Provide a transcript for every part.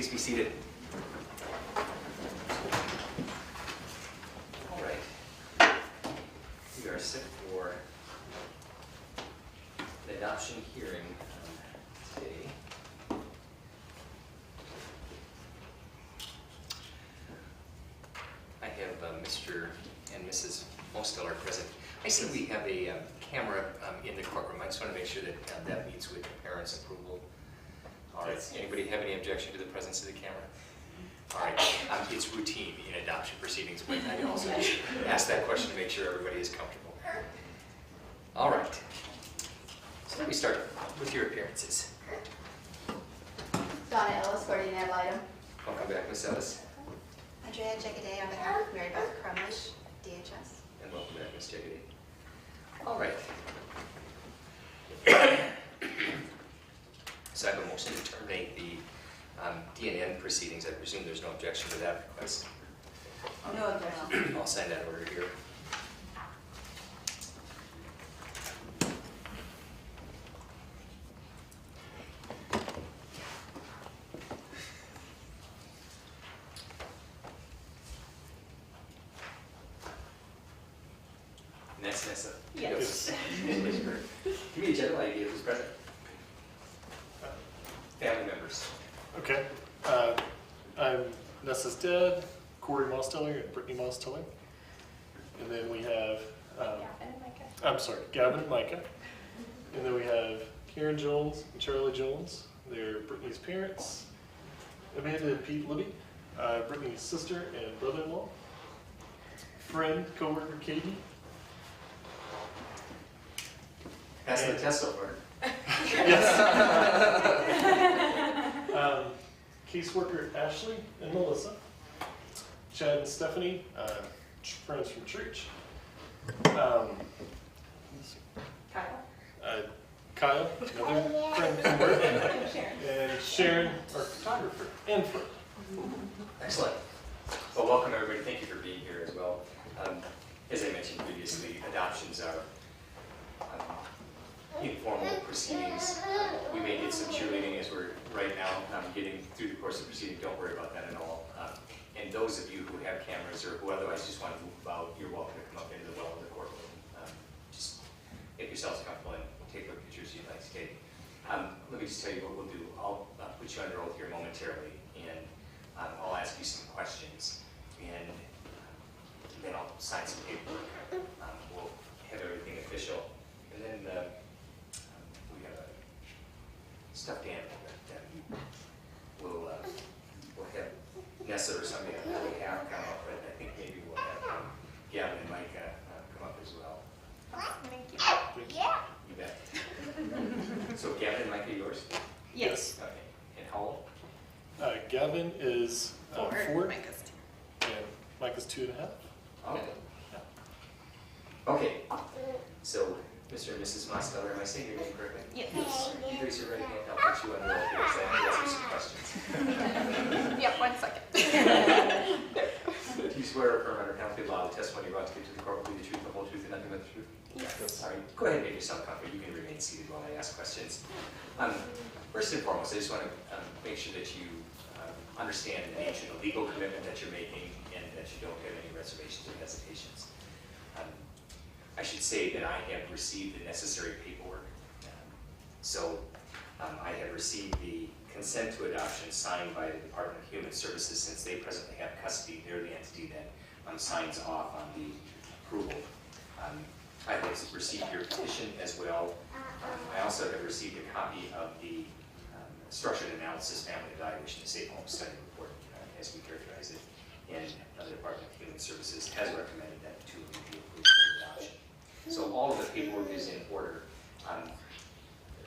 Please be seated. All right. We are set for the adoption hearing today. I have Mr. and Mrs. Mosteller present. I see we have a camera in the courtroom. I just want to make sure that that meets with the parents' approval. All right. Anybody have any objection to the presence of the camera? All right. It's routine in adoption proceedings, but I also ask that question to make sure everybody is comfortable. All right. So let me start with your appearances. Donna Ellis, guardian ad litem. Welcome back, Ms. Ellis. Andrea Jagaday on behalf of Mary Beth Crumlish, DHS. And welcome back, Ms. Jagaday. All right. So I have a motion to terminate the DNN proceedings. I presume there's no objection to that request. No objection. I'll sign that order here. Nessa. Yes. Give me a general idea of who's present. Family members. Okay. I'm Nessa's dad, Corey Mosteller and Brittany Mosteller. And then we have, Gavin and Micah. And then we have Karen Jones and Charlie Jones. They're Brittany's parents. Amanda and Pete Libby, Brittany's sister and brother-in-law. Friend, co-worker Katie. That's the test so far. Yes. Caseworker Ashley and Melissa. Chad and Stephanie, friends from church. Kyle, another friend from work. And Sharon, our photographer and friend. Excellent. Well, welcome everybody. Thank you for being here as well. As I mentioned previously, adoptions are informal proceedings. We may get some cheerleading as we're right now getting through the course of the proceeding. Don't worry about that at all. And those of you who have cameras or who otherwise just want to move about, you're welcome to come up into the well of the courtroom. Just make yourselves comfortable and take what pictures you'd like to take. Let me just tell you what we'll do. I'll put you under oath here momentarily, and I'll ask you some questions, and then I'll sign some paperwork. We'll have everything official, and then we have a stuffed animal that we'll have Nessa or somebody on our behalf come up, but I think maybe we'll have Gavin and Micah come up as well. Thank you. Yeah. You bet. So Gavin and Micah, yours? Yes. Okay. And how old? Gavin is 4, Micah's 2. and Micah's 2.5. Okay. Okay. So, Mr. and Mrs. Mosteller, am I saying your name correctly? Yes. You raise your right hand. I'll put you on roll here so I can ask you some questions. Yep, 1 second. Do you swear or affirm under penalty of law the testimony you're about to give to the court will be the truth, the whole truth, and nothing but the truth? Yes. Sorry. Go ahead and make yourself comfortable. You can remain seated while I ask questions. First and foremost, I just want to make sure that you understand the nature of the legal commitment that you're making and that you don't have any reservations or hesitations. I should say that I have received the necessary paperwork. I have received the consent to adoption signed by the Department of Human Services since they presently have custody. They're the entity that signs off on the approval. I have received your petition as well. I also have received a copy of the structured analysis family evaluation, the safe home study report, as we characterize it, and the Department of Human Services has recommended that the two of you be approved for adoption. So all of the paperwork is in order.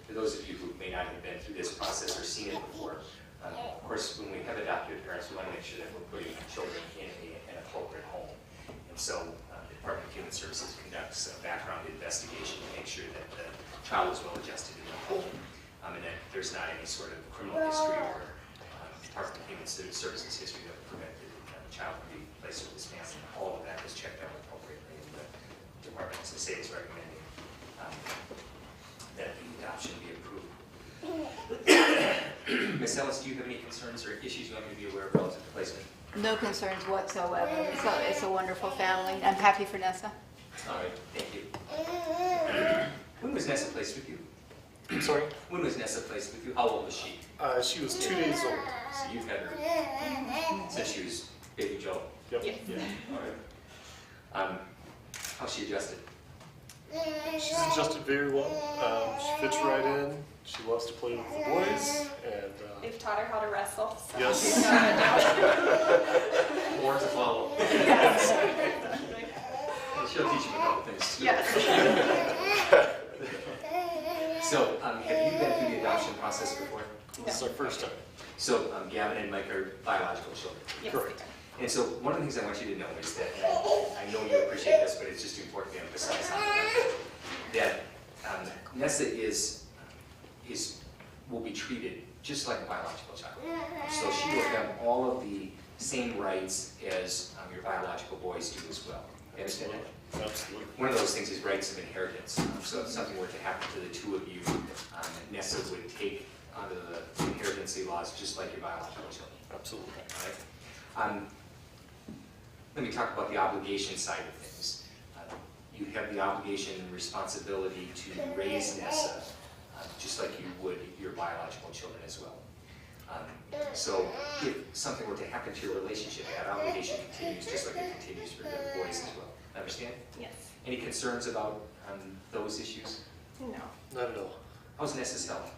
For those of you who may not have been through this process or seen it before, of course, when we have adopted parents, we want to make sure that we're putting children in an appropriate home. And so the Department of Human Services conducts a background investigation to make sure that the child is well adjusted in the home, and that there's not any sort of criminal history or Department of Human Services history that would prevent the child from being placed with this family. All of that was checked out appropriately, and the Department, as I say, is recommending that the adoption be approved. Ms. Ellis, do you have any concerns or issues you want me to be aware of relative to placement? No concerns whatsoever. It's a wonderful family. I'm happy for Nessa. All right, thank you. When was Nessa placed with you? I'm sorry? When was Nessa placed with you? How old was she? She was 2 days old. So you've had her since she was baby Joe? Yep. Yes. Yeah. All right. How's she adjusted? She's adjusted very well. She fits right in. She loves to play with the boys, and They've taught her how to wrestle. So Yes. she's not a More to follow. Yes. She'll teach you a couple things too. Yes. So, have you been through the adoption process before? this is our first time. So, Gavin and Mike are biological children. Yes. Correct. And so, one of the things I want you to know is that, and I know you appreciate this, but it's just important to emphasize on that Nessa will be treated just like a biological child. So she will have all of the same rights as your biological boys do as well. You understand that? Absolutely. One of those things is rights of inheritance. So if something were to happen to the two of you, Nessa would take under the inheritancy laws just like your biological children. Absolutely. All right? Let me talk about the obligation side of things. You have the obligation and responsibility to raise Nessa just like you would your biological children as well. So if something were to happen to your relationship, that obligation continues just like it continues for the other boys as well. Understand? Yes. Any concerns about those issues? No. Not at all. How's Nessa's health?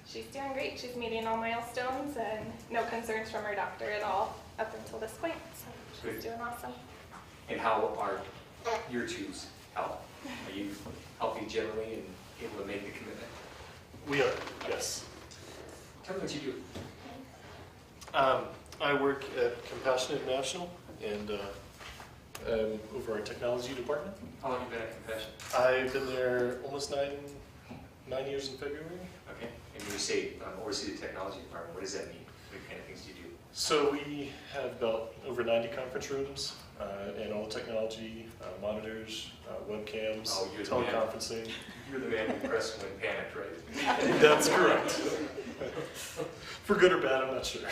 She's doing great. She's meeting all milestones and no concerns from her doctor at all up until this point. So she's Good. doing awesome. And how are your two's health? Are you healthy generally and able to make the commitment? We are, yes. Tell me what you do. I work at Compassion International and over our technology department. How long have you been at Compassion? I've been there almost nine years in February. Okay. And when you say oversee the technology department, what does that mean? What kind of things do you do? So we have about over 90 conference rooms and all technology, monitors, webcams, Oh, you're the man. teleconferencing. You're the man who pressed when panicked, right? That's correct. For good or bad, I'm not sure.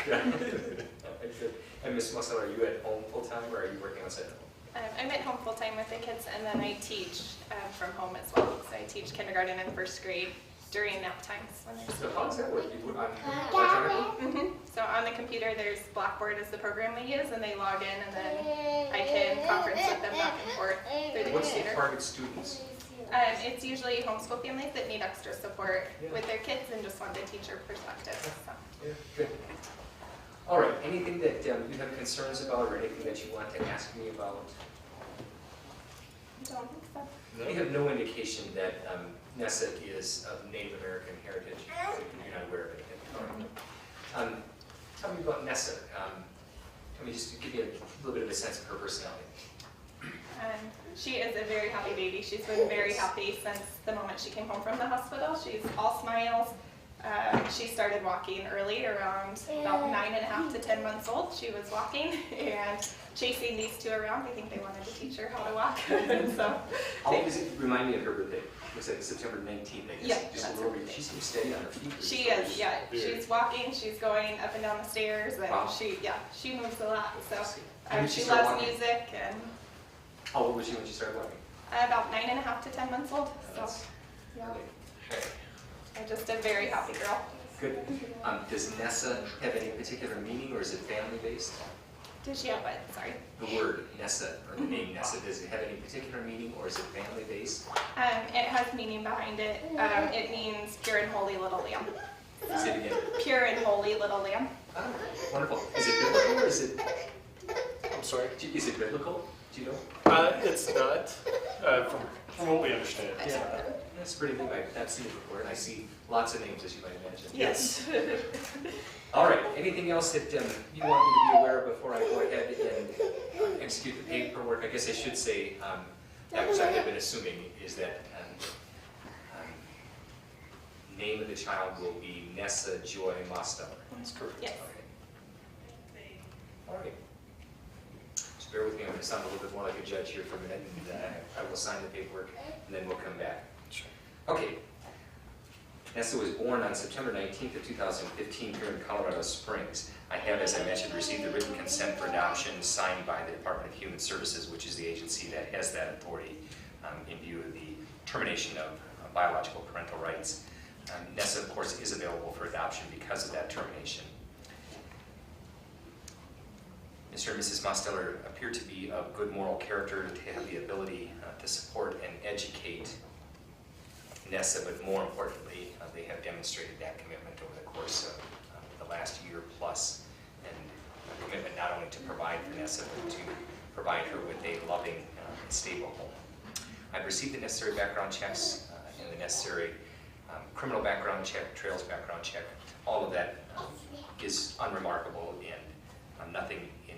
And Ms. Mussel, are you at home full-time or are you working outside the home? I'm at home full time with the kids and then I teach from home as well. So I teach kindergarten and first grade during nap times when there's So how does that work? You do it on electronically? So on the computer, there's Blackboard is the program we use, and they log in, and then I can conference with them back and forth through the What's the computer. target students? It's usually homeschool families that need extra support with their kids and just want the teacher perspective. So. Yeah, good. All right, anything that you have concerns about or anything that you want to ask me about? Don't think so. We have no indication that Nessa is of Native American heritage. You're not aware of anything. All right. Tell me about Nessa. Tell me just to give you a little bit of a sense of her personality. She is a very happy baby. She's been very happy since the moment she came home from the hospital. She's all smiles. She started walking early, around about 9.5 to 10 months old. She was walking and chasing these two around. I think they wanted to teach her how to walk. So, How old is it? Remind me of her birthday. Looks like September 19th, I guess. Yeah, Just a that's little her bit. birthday. She seems steady on her feet. she is, yeah. She's walking, she's going up and down the stairs, and Wow. she moves a lot. So When did she she start loves walking? music, and How old was she when she started walking? about 9.5 to 10 months old. So That's yeah, really- I'm just a very happy girl. Good. Does Nessa have any particular meaning, or is it family-based? Did she have what? Sorry. The word Nessa, or the name Nessa, does it have any particular meaning, or is it family-based? It has meaning behind it. It means pure and holy little lamb. Say it again. Pure and holy little lamb. Ah, wonderful. Is it biblical, or is it? I'm sorry. Is it biblical? Do you know? It's not. From what we understand, it's not. That's pretty neat. I've seen it before, and I see lots of names, as you might imagine. Yes. All right. Anything else that you want me to be aware of before I go ahead and execute the paperwork? I guess I should say that which I have been assuming is that name of the child will be Nessa Joy Mostower. That's correct. Yes. All right. Just bear with me. I'm going to sound a little bit more like a judge here for a minute, and I will sign the paperwork, and then we'll come back. Sure. Okay. Nessa was born on September 19th of 2015 here in Colorado Springs. I have, as I mentioned, received the written consent for adoption signed by the Department of Human Services, which is the agency that has that authority in view of the termination of biological parental rights. Nessa, of course, is available for adoption because of that termination. Mr. and Mrs. Mosteller appear to be of good moral character, to have the ability to support and educate Nessa, but more importantly, they have demonstrated that commitment over the course of the last year plus, and a commitment not only to provide for Nessa, but to provide her with a loving and stable home. I've received the necessary background checks and the necessary criminal background check, trails background check. All of that is unremarkable and nothing in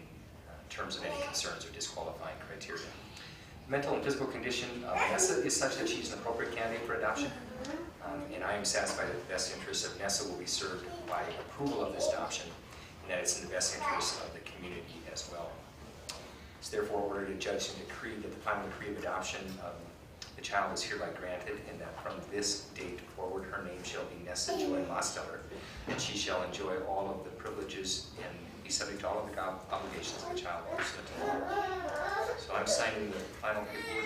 terms of any concerns or disqualifying criteria. The mental and physical condition of Nessa is such that she's an appropriate candidate for adoption, and I am satisfied that the best interests of Nessa will be served by approval of this adoption, and that it's in the best interests of the community as well. It's therefore ordered a judge and decree that the final decree of adoption of the child is hereby granted, and that from this date forward her name shall be Nessa Joy Mosteller, and she shall enjoy all of the privileges and be subject to all of the obligations of a child pursuant to law. So I'm signing the final paperwork